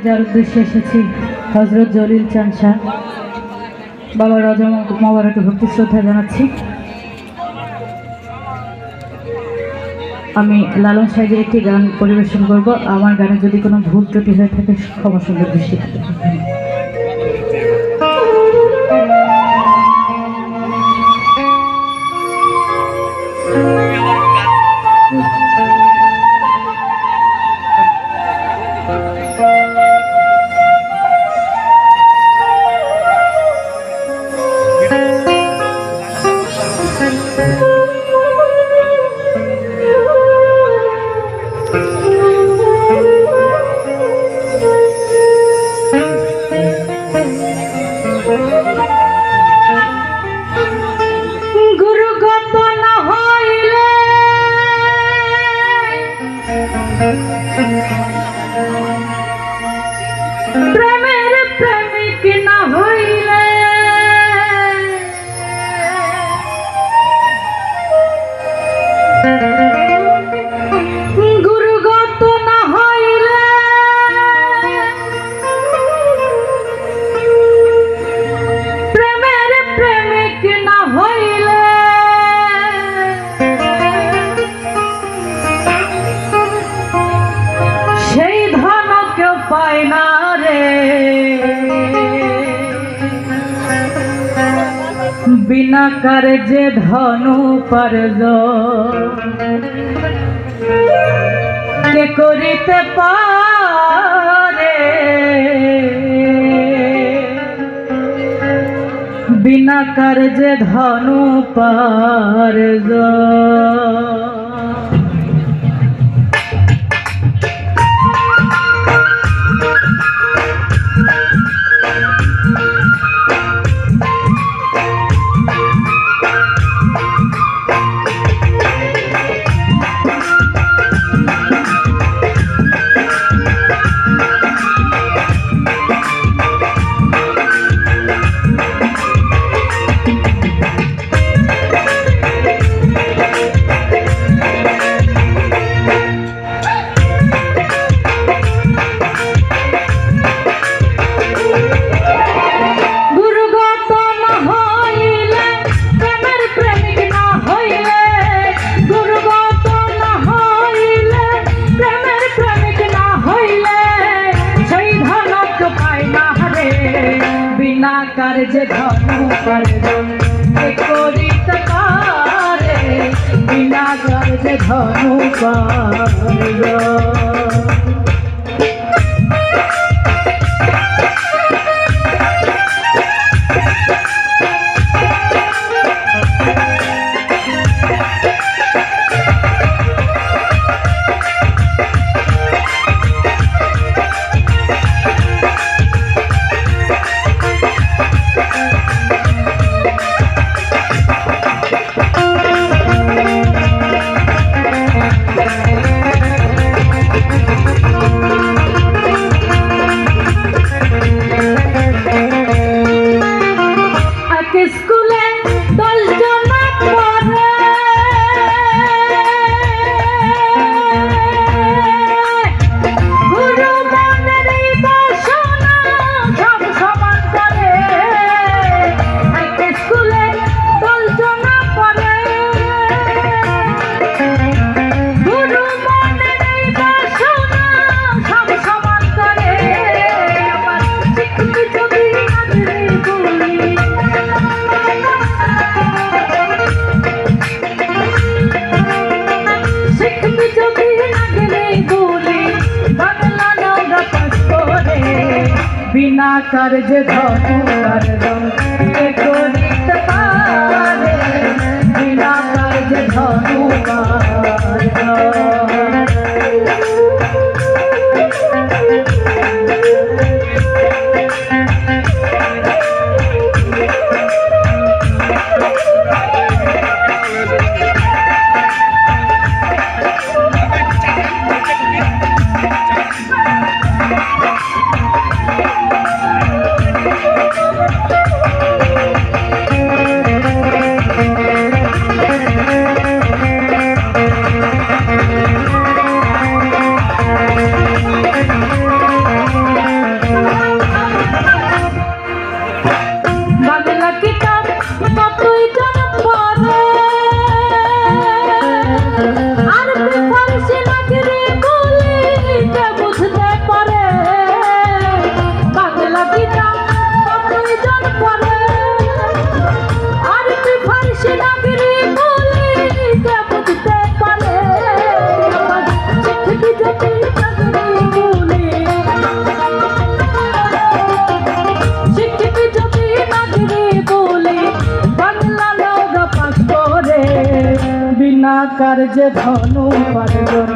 যার উদ্দেশ্যে এসেছি হজরত জলিল চাঁদ শাহ বাবা রজা মোবারকে ভক্তি শ্রদ্ধা জানাচ্ছি। আমি লালন সাহেবের একটি গান পরিবেশন করব। আমার গানে যদি কোনো ভুল ত্রুটি হয়ে থাকে ক্ষমা সুন্দর দৃষ্টিতে দেখবেন। প্রেমের প্রেমিক না হইলে গুরুগত না হইলে প্রেমের প্রেমিক না হইলে সেই ধন কেউ পায় না রে। বিনা কার্যে ধন উপার্জন কে করিতে পারে? বিনা কার্যে ধন উপার্জন কার্যে ধন উপার্জন কে করিতে পারে? বিনা কার্যে ধন উপার্জন বিনা কার্যে ধন উপার্জন কে করিতে পারে? বিনা কার্যে ধন উপার্জন যে ধনু পার্জন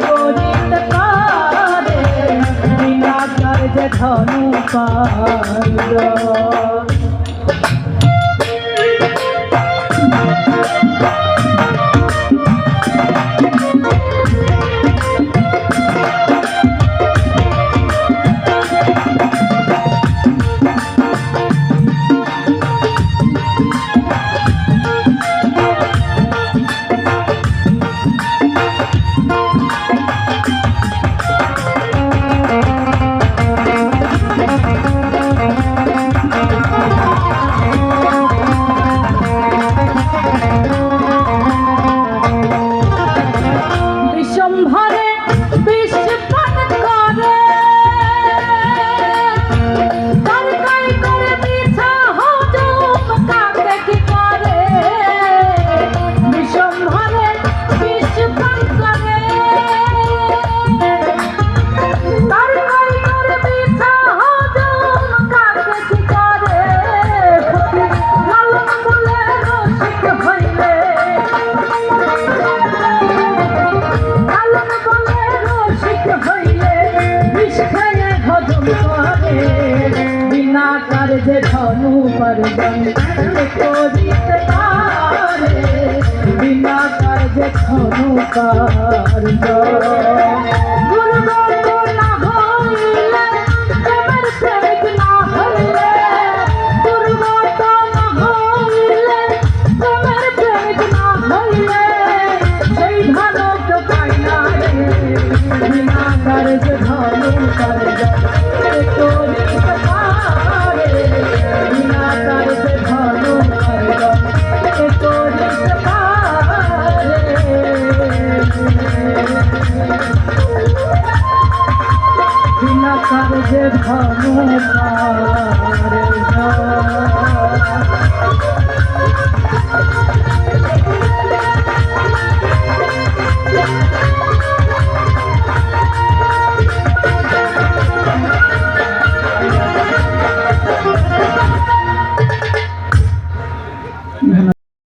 করিতে পারে, বিনা কার্যে ধনু পার্জন। বিশ্বম্ভরে বিষ পান করে, তরকারি করে পিঠা হজম কাকে কি করে। বিশ্বম্ভরে বিষ পান করে, তরকারি করে পিঠা হজম কাকে কি করে। লালন বলে রসিক হইলে, লালন বলে রসিক হইলে বিষ খেয়ে হজম করে, বিনা কার্যে ধনু পার্জন করিতে পারে, বিনা কার্যে ধনু পার্জন। গুরুগত না হইলে প্রেমের প্রেমিক না হইলে, গুরুগত না হইলে প্রেমের প্রেমিক না হইলে, সেই ধনু তো পাই না রে, বিনা কার্যে ধনু পার্জন করিতে পারে, বিনা কার্যে ধনু পার্জন করিতে পারে। বিনা কার্যে ধনু পার্জন।